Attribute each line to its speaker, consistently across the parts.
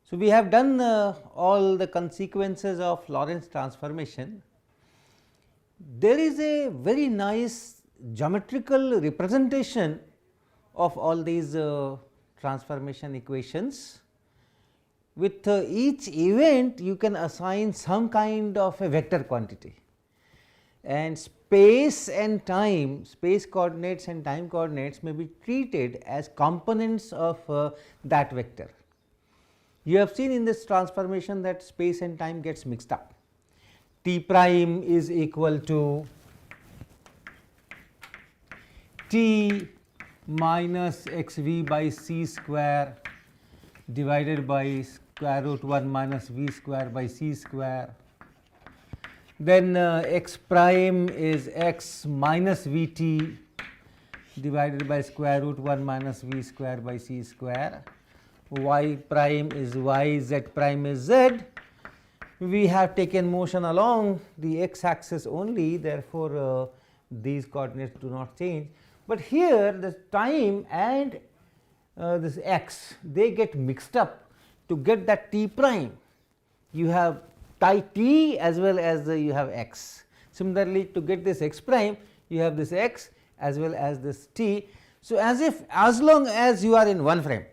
Speaker 1: So, we have done all the consequences of Lorentz transformation. There is a very nice geometrical representation of all these transformation equations. With each event you can assign some kind of a vector quantity, and space and time, space coordinates and time coordinates may be treated as components of that vector. You have seen in this transformation that space and time gets mixed up. T prime is equal to T minus x v by c square divided by square root 1 minus v square by c square. Then x prime is x minus v t divided by square root 1 minus v square by c square. Y prime is y, z prime is z. We have taken motion along the x axis only, therefore, these coordinates do not change. But here the time and this x, they get mixed up to get that t prime. You have t as well as you have x. Similarly, to get this x prime, you have this x as well as this t. So, as long as you are in one frame,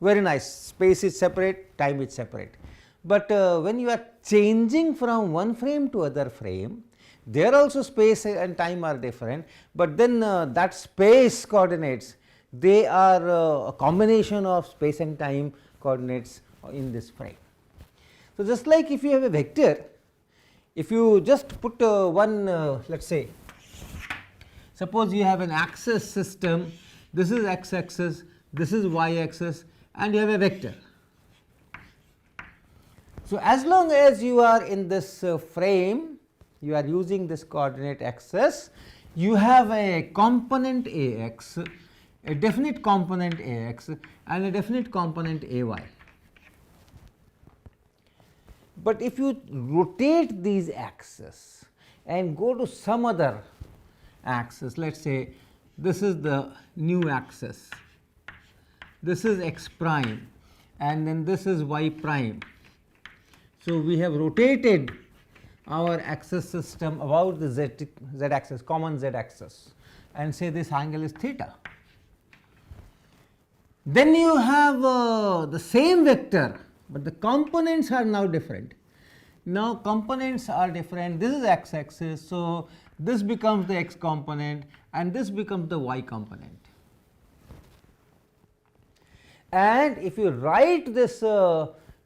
Speaker 1: very nice, space is separate, time is separate. But when you are changing from one frame to other frame, there also space and time are different, but then that space coordinates, they are a combination of space and time coordinates in this frame. So, just like if you have a vector, if you just put one let us say, suppose you have an axis system, this is x axis, this is y axis, and you have a vector. So, as long as you are in this frame, you are using this coordinate axis, you have a component a x, a definite component a x and a definite component a y. But if you rotate these axes and go to some other axis, let us say this is the new axis, this is x prime and then this is y prime. So, we have rotated our axis system about the z axis, common z axis, and say this angle is theta. Then you have the same vector, but the components are now different. Now, components are different, this is x axis. So, this becomes the x component and this becomes the y component. And if you write this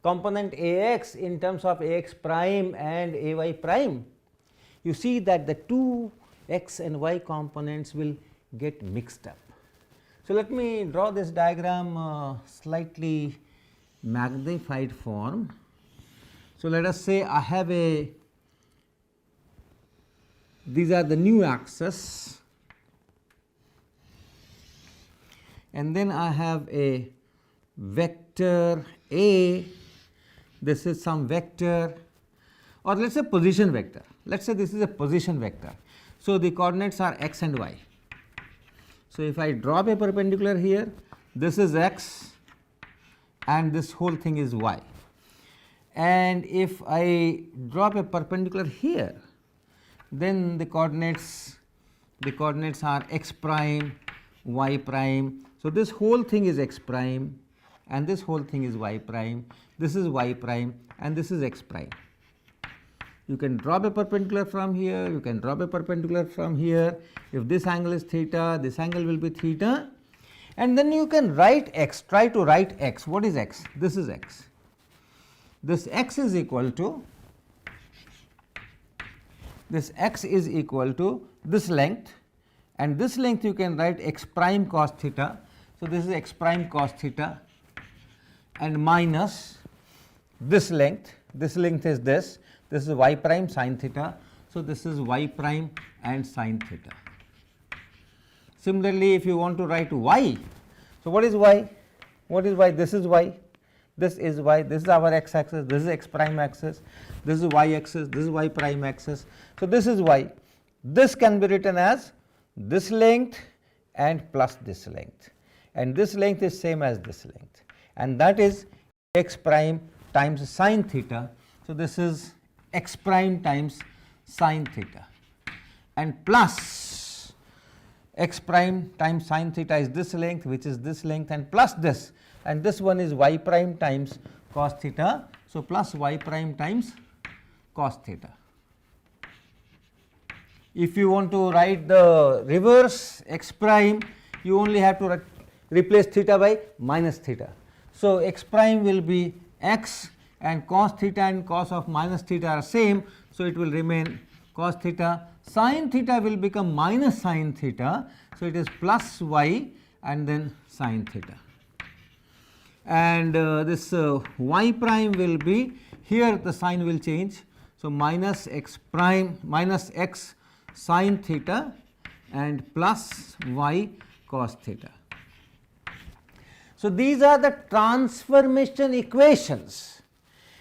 Speaker 1: component a x in terms of a x prime and a y prime, you see that the two x and y components will get mixed up. So, let me draw this diagram slightly magnified form. So, let us say I have a, these are the new axes, and then I have a vector a, this is some vector, or let us say position vector, let us say this is a position vector. So, the coordinates are x and y. So, if I drop a perpendicular here, this is x and this whole thing is y, and if I drop a perpendicular here, then the coordinates are x prime, y prime. So, this whole thing is x prime and this whole thing is y prime, this is y prime and this is x prime. You can drop a perpendicular from here, you can drop a perpendicular from here. If this angle is theta, this angle will be theta, and then you can write x, try to write x. What is x? This is x. This x is equal to, this x is equal to this length, and this length you can write x prime cos theta. So, this is x prime cos theta and minus this length is this is y prime sin theta. So, this is y prime and sin theta. Similarly, if you want to write y, so what is y? What is y? This is y, this is y, this is our x axis, this is x prime axis, this is y axis, this is y prime axis. So, this is y. This can be written as this length and plus this length, and this length is same as this length, and that is x prime times sine theta. So, this is x prime times sine theta, and plus x prime times sine theta is this length, which is this length, and plus this, and this one is y prime times cos theta. So, plus y prime times cos theta. If you want to write the reverse x prime, you only have to replace theta by minus theta. So, x prime will be x, and cos theta and cos of minus theta are same. So, it will remain cos theta. Sin theta will become minus sin theta. So, it is plus y and then sin theta. And this y prime will be, here the sign will change. So, minus x prime minus x sin theta and plus y cos theta. So, these are the transformation equations,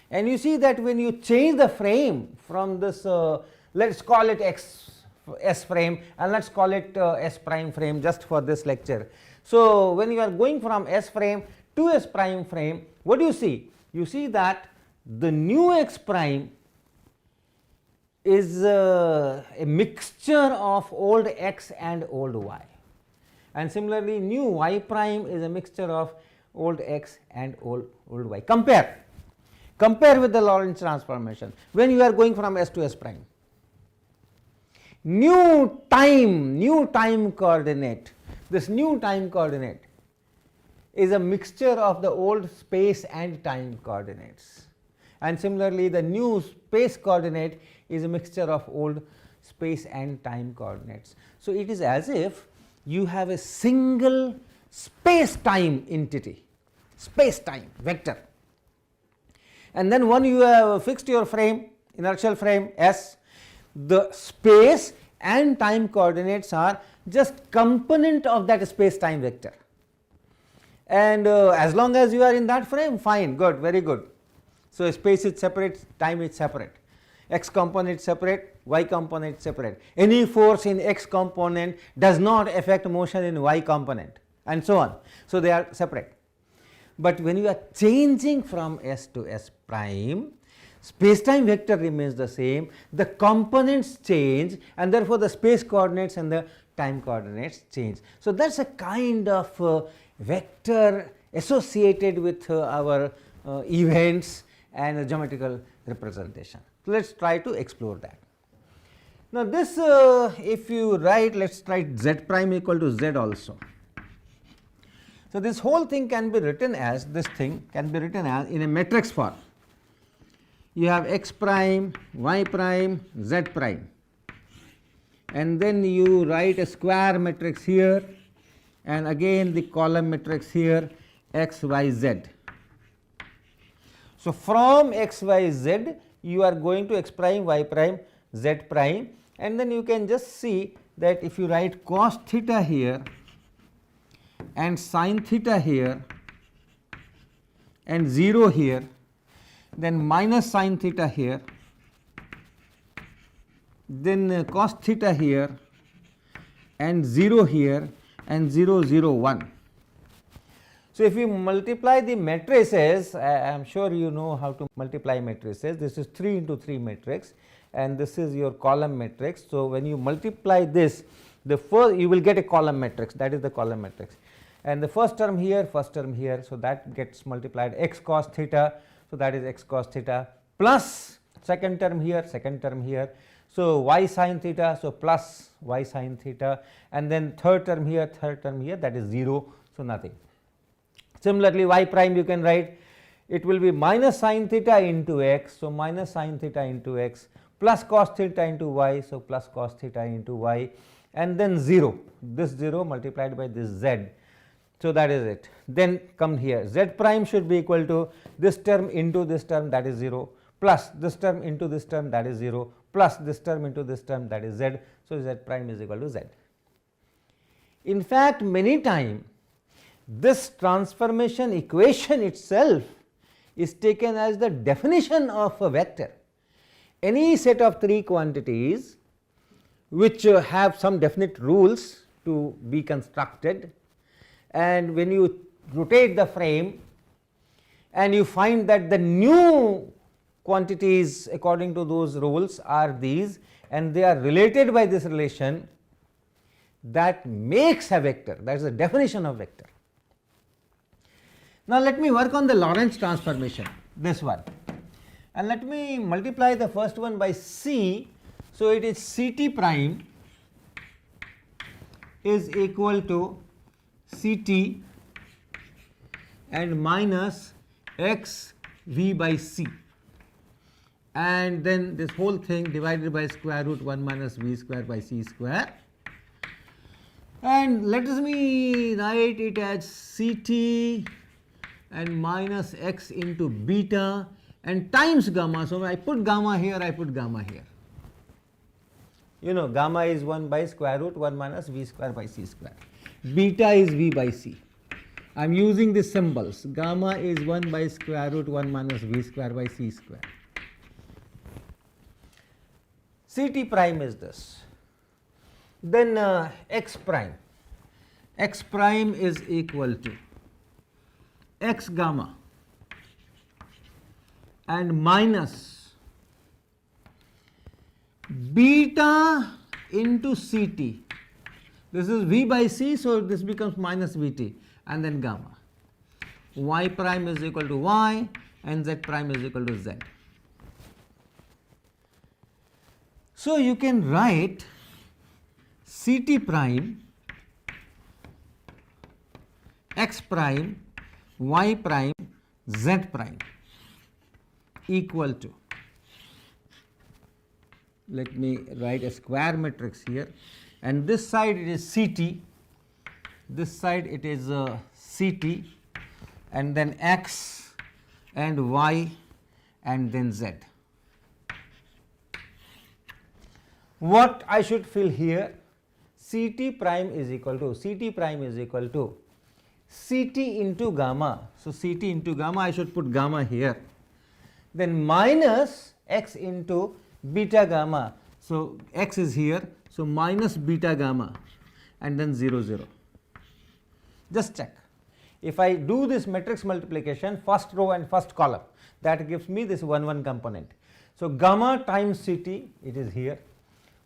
Speaker 1: and you see that when you change the frame from this, let us call it S frame, and let us call it S prime frame just for this lecture. So, when you are going from S frame to S prime frame, what do you see? You see that the new x prime is a mixture of old x and old y, and similarly new y prime is a mixture of old x and old y. Compare with the Lorentz transformation when you are going from S to S prime. New time coordinate, this new time coordinate is a mixture of the old space and time coordinates, and similarly the new space coordinate is a mixture of old space and time coordinates. So, it is as if you have a single space time entity, space time vector, and then when you have fixed your frame, inertial frame S, the space and time coordinates are just component of that space time vector, and as long as you are in that frame, fine, good, very good. So, space is separate, time is separate, x component separate, y component separate. Any force in x component does not affect motion in y component, and so on. So, they are separate. But when you are changing from S to S prime, space time vector remains the same, the components change, and therefore, the space coordinates and the time coordinates change. So, that is a kind of vector associated with our events and a geometrical representation. So, let us try to explore that. Now, this if you write, let us write z prime equal to z also. So, this whole thing can be written as, this thing can be written as in a matrix form. You have x prime, y prime, z prime, and then you write a square matrix here, and again the column matrix here, x, y, z. So, from x, y, z you are going to x prime, y prime, z prime, and then you can just see that if you write cos theta here and sin theta here and 0 here, then minus sin theta here, then cos theta here and 0 here and 0 0 1. So, if you multiply the matrices, I am sure you know how to multiply matrices. This is 3 into 3 matrix, and this is your column matrix. So, when you multiply this, the first you will get a column matrix, that is the column matrix, and the first term here, so that gets multiplied x cos theta. So, that is x cos theta plus second term here. So, y sin theta, so plus y sin theta, and then third term here, that is 0, so nothing. Similarly, y prime you can write, it will be minus sin theta into x, so minus sin theta into x, plus cos theta into y, so plus cos theta into y, and then 0, this 0 multiplied by this z. So, that is it. Then come here, z prime should be equal to this term into this term, that is 0, plus this term into this term, that is 0, plus this term into this term, that is z. So, z prime is equal to z. In fact, many times this transformation equation itself is taken as the definition of a vector. Any set of 3 quantities which have some definite rules to be constructed, and when you rotate the frame, and you find that the new quantities according to those rules are these, and they are related by this relation, that makes a vector. That is the definition of vector. Now, let me work on the Lorentz transformation, this one, and let me multiply the first one by C. So, it is C t prime is equal to C t and minus x v by C, and then this whole thing divided by square root 1 minus v square by c square, and let me write it as C t and minus x into beta and times gamma. So, I put gamma here, I put gamma here. You know, gamma is 1 by square root 1 minus v square by c square, beta is v by c. I am using the symbols. Gamma is 1 by square root 1 minus v square by c square. C t prime is this. Then x prime is equal to x gamma and minus beta into C t. This is v by c, so this becomes minus v t, and then gamma. Y prime is equal to y and z prime is equal to z. So, you can write C t prime, x prime, y prime, z prime equal to, let me write a square matrix here, and this side it is C t, this side it is C t, and then x and y and then z. What I should fill here? C t prime is equal to C t prime is equal to C t into gamma. So, C t into gamma, I should put gamma here, then minus x into beta gamma. So, x is here, so minus beta gamma and then 0 0. Just check. If I do this matrix multiplication, first row and first column, that gives me this 1 1 component. So, gamma times C t, it is here,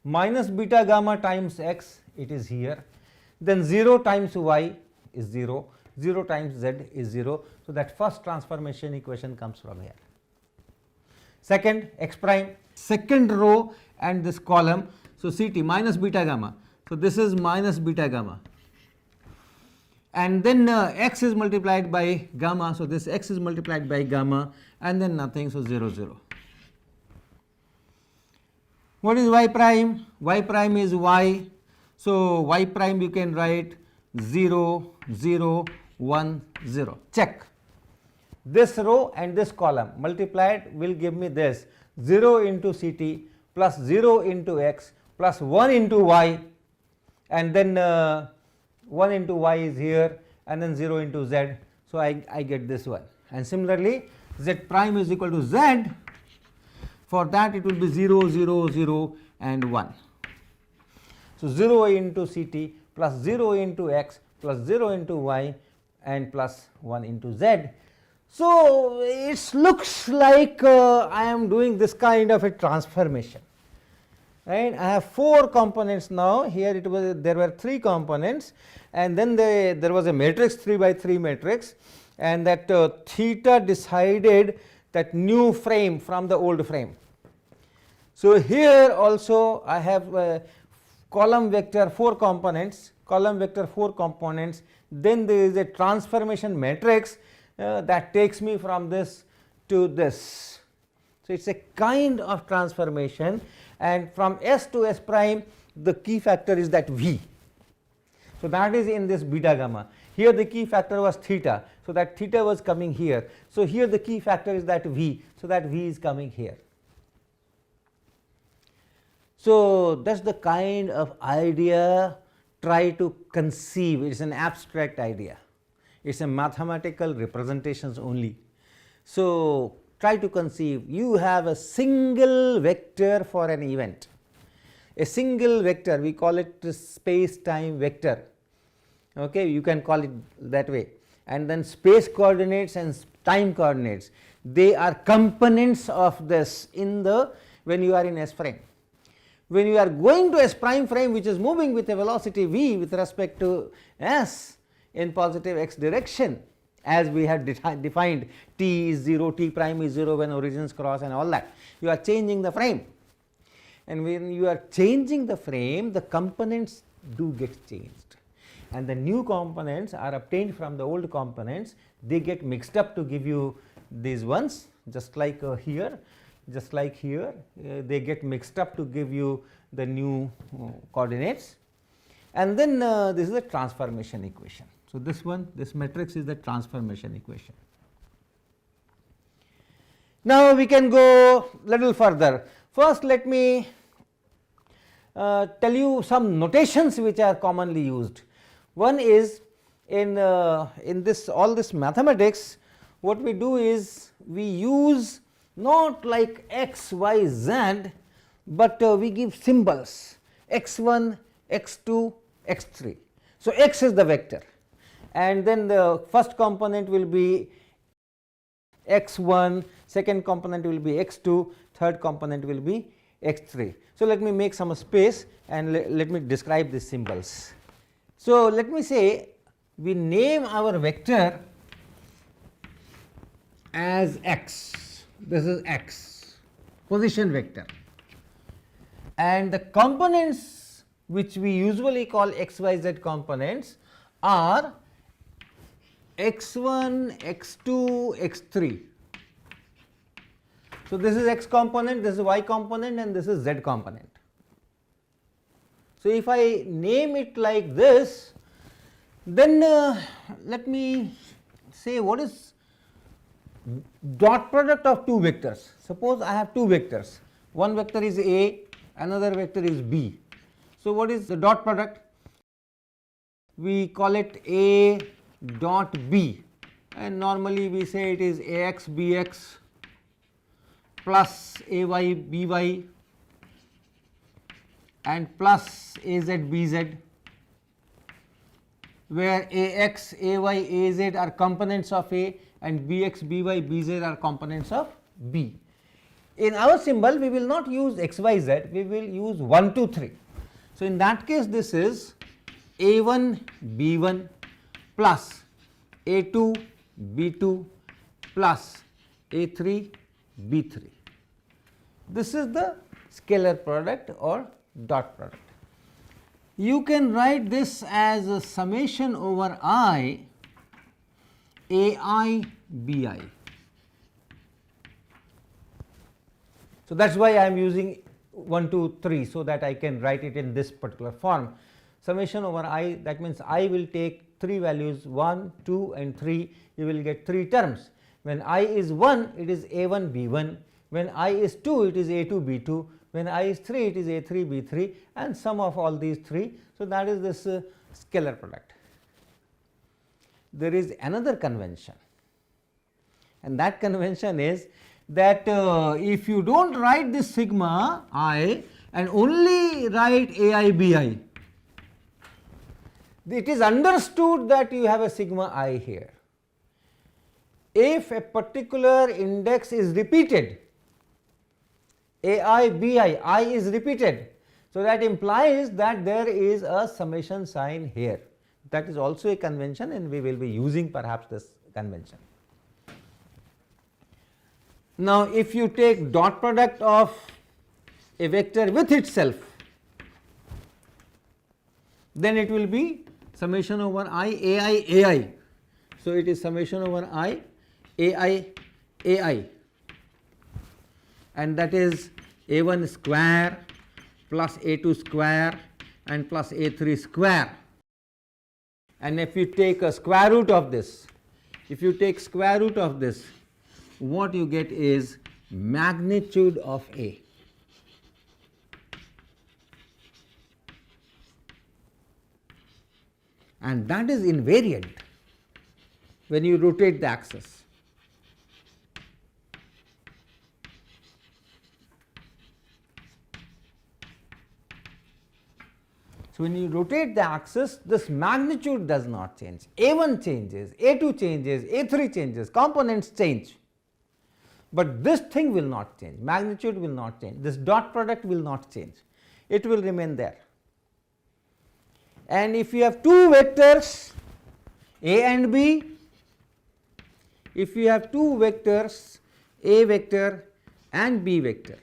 Speaker 1: minus beta gamma times x, it is here, then 0 times y is 0, 0 times z is 0. So, that first transformation equation comes from here. Second, x prime, second row and this column. So, C t minus beta gamma. So, this is minus beta gamma, and then x is multiplied by gamma. So, this x is multiplied by gamma and then nothing. So, 0 0. What is y prime? Y prime is y. So, y prime you can write 0 0 1 0. Check. This row and this column multiplied will give me this 0 into C t plus 0 into x plus 1 into y, and then 1 into y is here and then 0 into z. So, I get this one, and similarly z prime is equal to z. For that it will be 0 0 0 and 1. So, 0 into C t plus 0 into x plus 0 into y and plus 1 into z. So, it looks like I am doing this kind of a transformation, right. I have 4 components now. Here it was, there were 3 components, and then there was a matrix 3 by 3 matrix, and that theta decided that new frame from the old frame. So, here also I have column vector 4 components, column vector 4 components, then there is a transformation matrix that takes me from this to this. So, it is a kind of transformation, and from S to S prime the key factor is that V. So, that is in this beta gamma. Here the key factor was theta, so that theta was coming here. So, here the key factor is that V, so that V is coming here. So, that is the kind of idea try to conceive. It is an abstract idea, it is a mathematical representations only. So, try to conceive, you have a single vector for an event, a single vector, we call it space time vector, okay, you can call it that way, and then space coordinates and time coordinates. They are components of this in the when you are in S prime. When you are going to S prime frame, which is moving with a velocity v with respect to S in positive x direction, as we have defined t is 0, t prime is 0 when origins cross and all that, you are changing the frame. And when you are changing the frame, the components do get changed, and the new components are obtained from the old components. They get mixed up to give you these ones, just like here, just like here, they get mixed up to give you the new coordinates. And then this is the transformation equation. So, this one, this matrix is the transformation equation. Now, we can go little further. First, let me tell you some notations which are commonly used. One is in this all this mathematics, what we do is we use not like x, y, z, but we give symbols x1, x2, x3. So, x is the vector, and then the first component will be x1, second component will be x2, third component will be x3. So, let me make some space and let me describe these symbols. So, let me say we name our vector as x, this is x, position vector, and the components which we usually call x, y, z components are x1, x2, x3. So, this is x component, this is y component, and this is z component. So, if I name it like this, then let me say what is dot product of two vectors. Suppose I have two vectors, one vector is A, another vector is B. So, what is the dot product? We call it A dot B, and normally we say it is Ax Bx plus Ay By and plus Az Bz, where Ax, Ay, Az are components of A and Bx, By, Bz are components of B. In our symbol we will not use x, y, z, we will use 1, 2, 3. So, in that case this is A1 B1 plus A2 B2 plus A3 B3. This is the scalar product or dot product. You can write this as a summation over I Ai Bi. So, that is why I am using 1, 2, 3, so that I can write it in this particular form. Summation over I, that means I will take 3 values 1, 2 and 3, you will get 3 terms. When I is 1, it is A1 B1, when I is 2, it is A2 B2, when I is 3, it is A3 B3, and sum of all these 3. So, that is this scalar product. There is another convention, and that convention is that if you do not write this sigma I and only write Ai Bi, it is understood that you have a sigma I here. If a particular index is repeated, Ai Bi, I is repeated, so that implies that there is a summation sign here. That is also a convention, and we will be using perhaps this convention. Now, if you take dot product of a vector with itself, then it will be summation over I Ai Ai. So, it is summation over I Ai Ai, and that is A1 square plus A2 square and plus A3 square. And if you take a square root of this, if you take square root of this, what you get is magnitude of A. And that is invariant when you rotate the axis. So, So, when you rotate the axis, this magnitude does not change, A1 changes, A2 changes, A3 changes, components change, but this thing will not change, magnitude will not change, this dot product will not change, it will remain there. And if you have two vectors A and B, if you have two vectors A vector and B vector,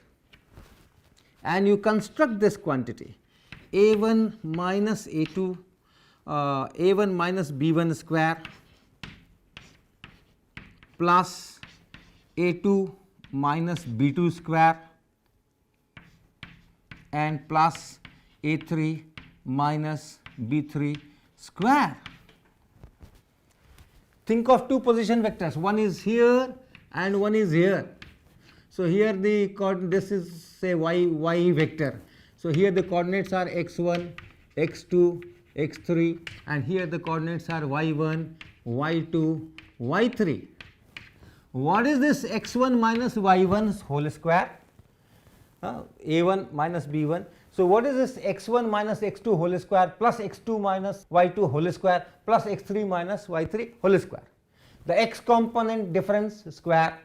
Speaker 1: and you construct this quantity A1 minus A2, A1 minus B1 square plus A2 minus B2 square and plus A3 minus B3 square. Think of two position vectors, one is here and one is here. So, here the this is say y vector. So, here the coordinates are x1, x2, x3, and here the coordinates are y1, y2, y3. What is this x1 minus y1 whole square? A1 minus b1. So, what is this x1 minus x2 whole square plus x2 minus y2 whole square plus x3 minus y3 whole square? The x component difference square,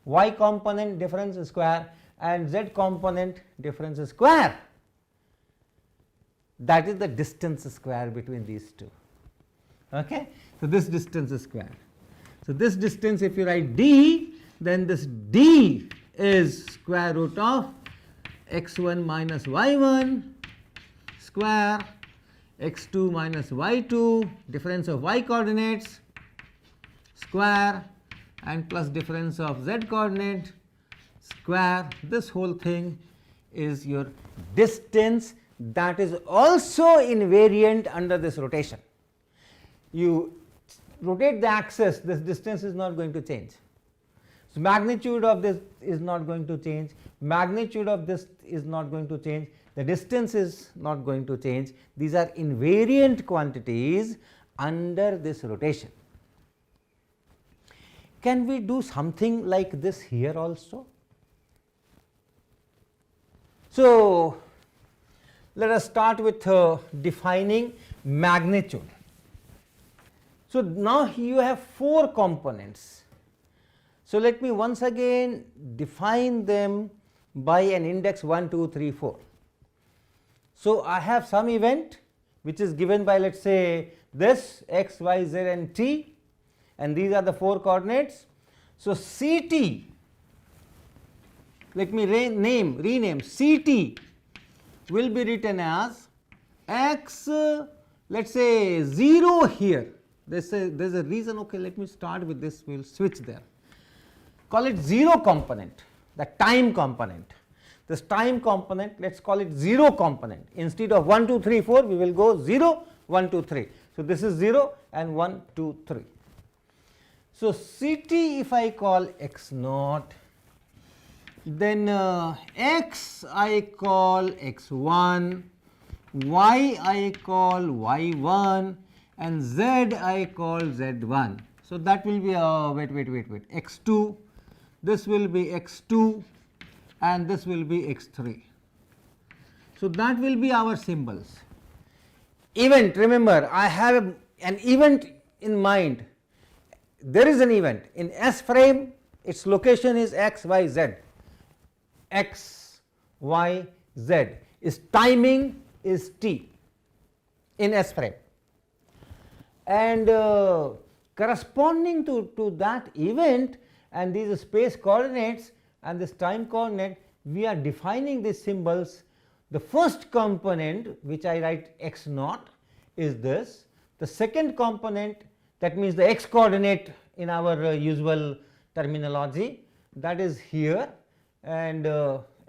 Speaker 1: y component difference square, and z component difference square. That is the distance square between these two. Okay? So, this distance is square. So, this distance, if you write d, then this d is square root of x1 minus y1 square, x2 minus y2, difference of y coordinates square, and plus difference of z coordinate square. This whole thing is your distance that is also invariant under this rotation. You rotate the axis, this distance is not going to change. So, magnitude of this is not going to change, magnitude of this is not going to change, the distance is not going to change. These are invariant quantities under this rotation. Can we do something like this here also? So, let us start with defining magnitude. So, now you have four components. So, let me once again define them by an index 1, 2, 3, 4. So, I have some event which is given by, let us say, this x, y, z and t, and these are the four coordinates. So, Ct, let me rename Ct will be written as x, let us say 0 here. There is a reason, okay, let me start with this, we will switch there. Call it 0 component, the time component. This time component, let us call it 0 component. Instead of 1, 2, 3, 4, we will go 0, 1, 2, 3. So, this is 0 and 1, 2, 3. So, Ct if I call x naught, then x I call x1, y I call y1, and z I call z1. So, that will be wait x2, this will be x2 and this will be x3. So, that will be our symbols. Event, remember I have an event in mind, there is an event in S frame, its location is x, y, z, x, y, z, its timing is t in S frame, and corresponding to that event and these space coordinates and this time coordinate, we are defining these symbols. The first component which I write x naught is this, the second component, that means the x coordinate in our usual terminology, that is here, and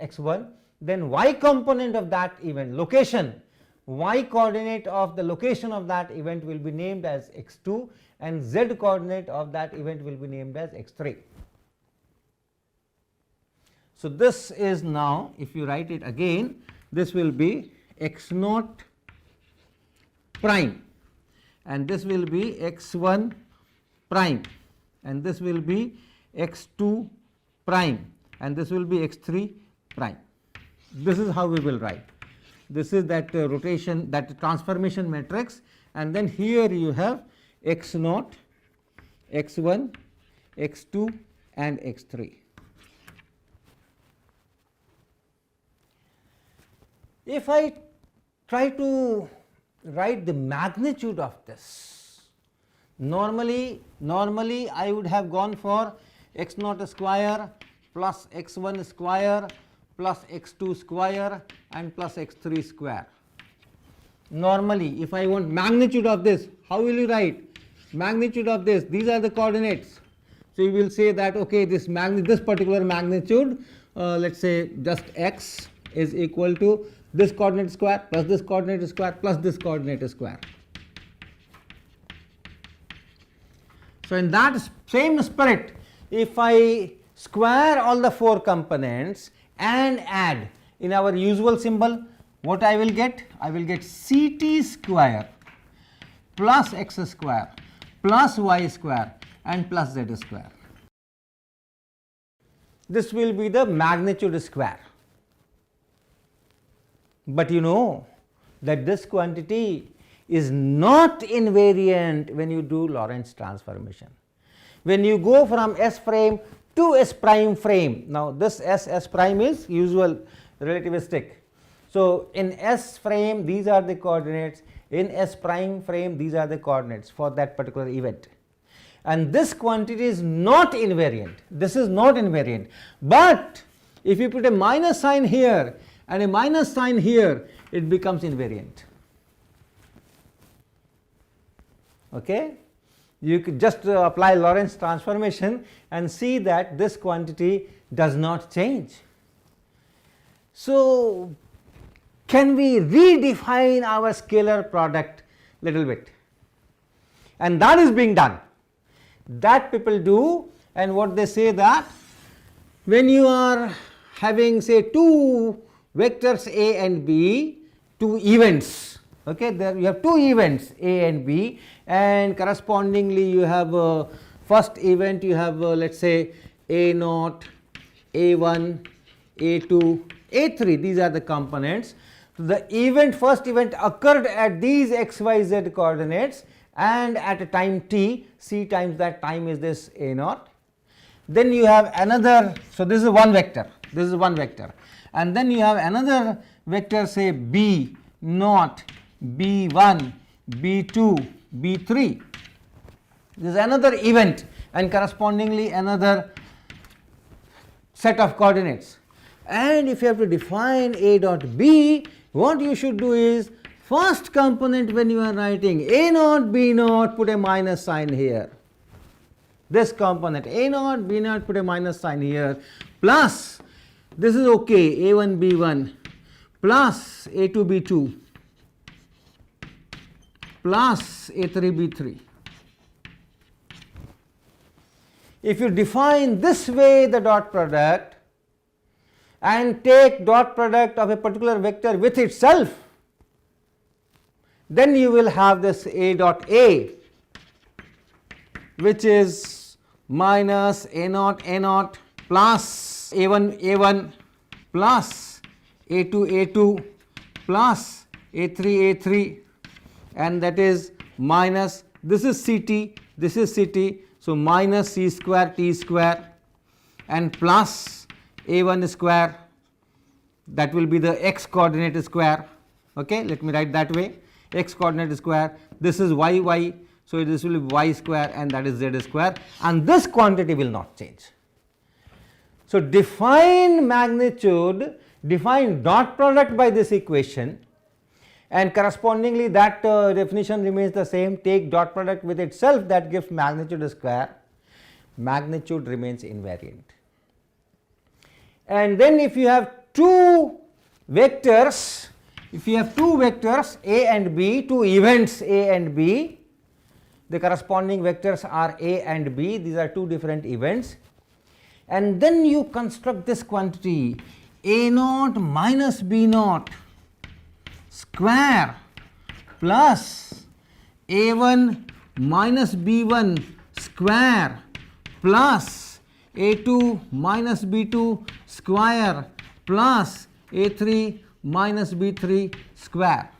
Speaker 1: x1, then y component of that event, location, y coordinate of the location of that event will be named as x2 and z coordinate of that event will be named as x3. So, this is now, if you write it again, this will be x naught prime and this will be x1 prime and this will be x2 prime and this will be x3 prime. This is how we will write. this is that rotation, that transformation matrix, and then here you have x naught, x1, x2 and x3. If I try to write the magnitude of this, normally I would have gone for x naught square plus x1 square plus x2 square and plus x3 square. Normally, if I want magnitude of this, how will you write magnitude of this? These are the coordinates. So you will say that okay, this particular magnitude, let's say just x is equal to this coordinate square plus this coordinate square plus this coordinate square. So in that same spirit, if I square all the 4 components and add in our usual symbol, what I will get? I will get ct square plus x square plus y square and plus z square. This will be the magnitude square. But you know that this quantity is not invariant when you do Lorentz transformation. When you go from S frame to S prime frame, now this S prime is usual relativistic. So in S frame these are the coordinates, in S prime frame these are the coordinates for that particular event. And this quantity is not invariant, this is not invariant. But if you put a minus sign here and a minus sign here, it becomes invariant. Okay? You could just apply Lorentz transformation and see that this quantity does not change. So can we redefine our scalar product little bit? And that is being done. That people do, and what they say that when you are having say 2 vectors A and B, 2 events, okay, there you have 2 events A and B, and correspondingly you have first event you have let us say A naught, A1, A2, A3, these are the components. The event, first event occurred at these x, y, z coordinates and at a time t, c times that time is this A naught. Then you have another, so this is one vector, this is one vector, and then you have another vector say B naught, B1, B2, B3. This is another event and correspondingly another set of coordinates. And if you have to define A dot B, what you should do is first component when you are writing A naught, B naught, put a minus sign here. This component A naught, B naught, put a minus sign here, plus this is okay, A1, B1, plus A2, B2, plus A3, B3. If you define this way the dot product and take dot product of a particular vector with itself, then you will have this A dot A, which is minus A naught plus A1 A1 plus A2 A2 plus A3 A3, and that is minus, this is Ct, this is Ct, so minus c square t square and plus A1 square, that will be the x coordinate square. Okay, let me write that way, x coordinate square, this is y y, so this will be y square and that is z square, and this quantity will not change. So define magnitude, define dot product by this equation, and correspondingly that definition remains the same, take dot product with itself, that gives magnitude square, magnitude remains invariant. And then if you have 2 vectors, if you have 2 vectors A and B, 2 events A and B, the corresponding vectors are A and B, these are 2 different events, and then you construct this quantity A naught minus B naught square plus A1 minus B1 square plus A2 minus B2 square plus A3 minus B3 square.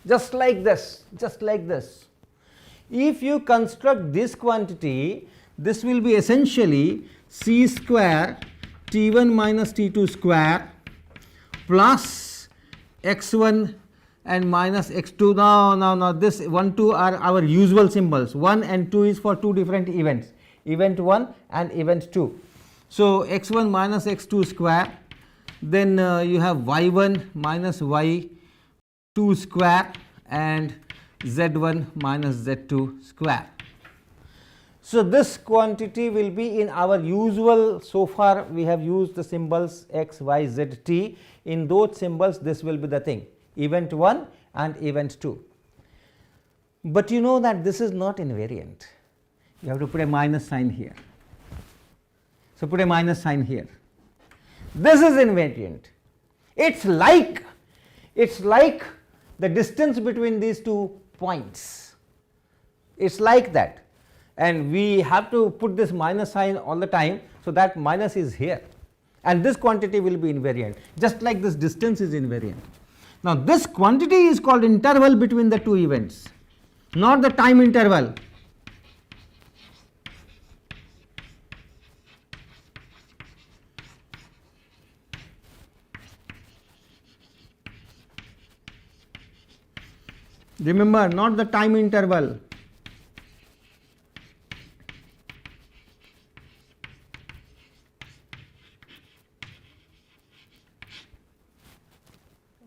Speaker 1: Just like this, just like this. If you construct this quantity, this will be essentially C square T1 minus T2 square plus x1 and minus x2. Now this 1, 2 are our usual symbols. 1 and 2 is for two different events, event 1 and event 2. So x1 minus x2 square, then you have y1 minus y2 square and z1 minus z2 square. So this quantity will be in our usual, so far we have used the symbols x, y, z, t. In those symbols this will be the thing, event 1 and event 2. But you know that this is not invariant. You have to put a minus sign here. So put a minus sign here. This is invariant. It's like the distance between these 2 points. It's like that. And we have to put this minus sign all the time, so that minus is here, and this quantity will be invariant, just like this distance is invariant. Now this quantity is called interval between the two events, not the time interval. Remember, not the time interval.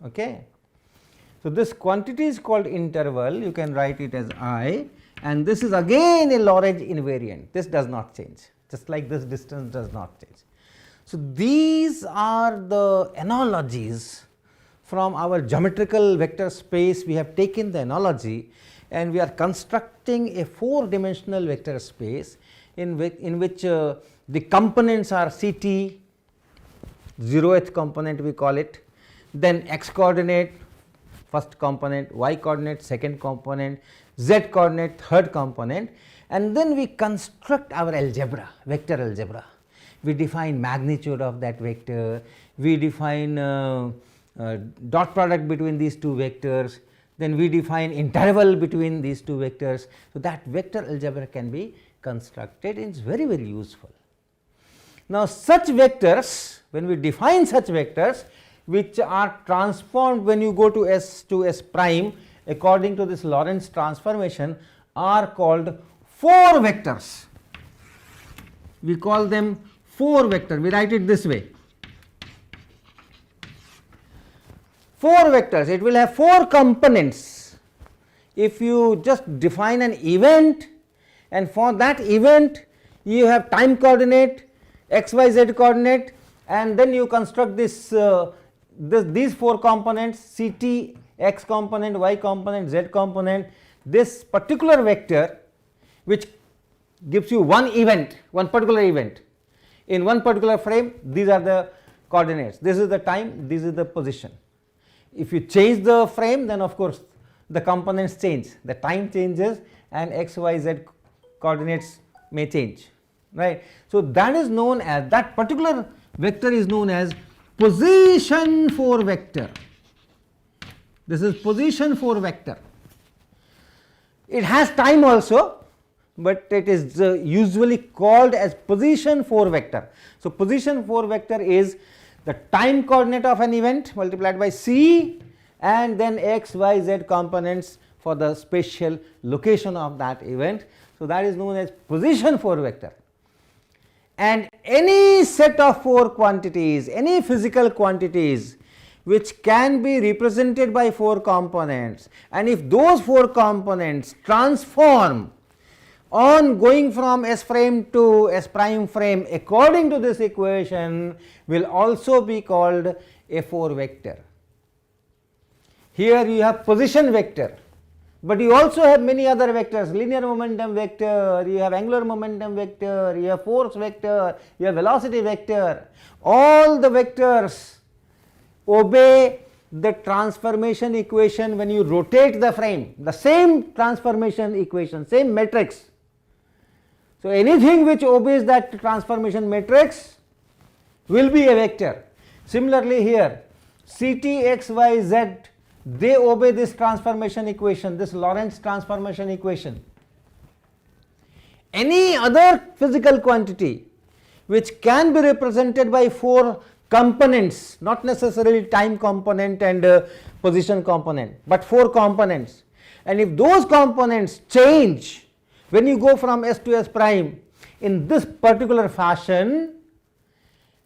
Speaker 1: Okay. So this quantity is called interval, you can write it as I, and this is again a Lorentz invariant. This does not change, just like this distance does not change. So these are the analogies from our geometrical vector space. We have taken the analogy and we are constructing a 4-dimensional vector space in which the components are Ct, 0th component we call it, then x coordinate first component, y coordinate second component, z coordinate third component, and then we construct our algebra, vector algebra. We define magnitude of that vector, we define dot product between these two vectors, then we define interval between these two vectors. So that vector algebra can be constructed, it is very, very useful. Now such vectors, when we define such vectors which are transformed when you go to S prime according to this Lorentz transformation, are called 4 vectors. We call them 4 vectors, we write it this way. 4 vectors, it will have 4 components. If you just define an event, and for that event you have time coordinate, x, y, z coordinate, and then you construct this these 4 components, Ct, x component, y component, z component, this particular vector which gives you one event, one particular event in one particular frame. These are the coordinates, this is the time, this is the position. If you change the frame, then of course the components change, the time changes and x, y, z coordinates may change, right. So that is known as, that particular vector is known as position 4 vector. This is position 4 vector. It has time also, but it is usually called as position 4 vector. So position 4 vector is the time coordinate of an event multiplied by c, and then x, y, z components for the spatial location of that event. So that is known as position 4 vector. And any set of 4 quantities, any physical quantities which can be represented by 4 components, and if those 4 components transform on going from S frame to S prime frame according to this equation, will also be called a 4 vector. Here you have position vector, but you also have many other vectors, linear momentum vector, you have angular momentum vector, you have force vector, you have velocity vector. All the vectors obey the transformation equation when you rotate the frame, the same transformation equation, same matrix. So anything which obeys that transformation matrix will be a vector. Similarly here, Ct, x, y, z, they obey this transformation equation, this Lorentz transformation equation. Any other physical quantity which can be represented by 4 components, not necessarily time component and position component, but 4 components, and if those components change when you go from S to S prime in this particular fashion,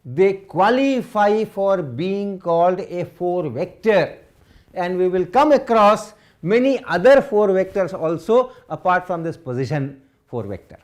Speaker 1: they qualify for being called a 4 vector, and we will come across many other 4 vectors also apart from this position 4 vector.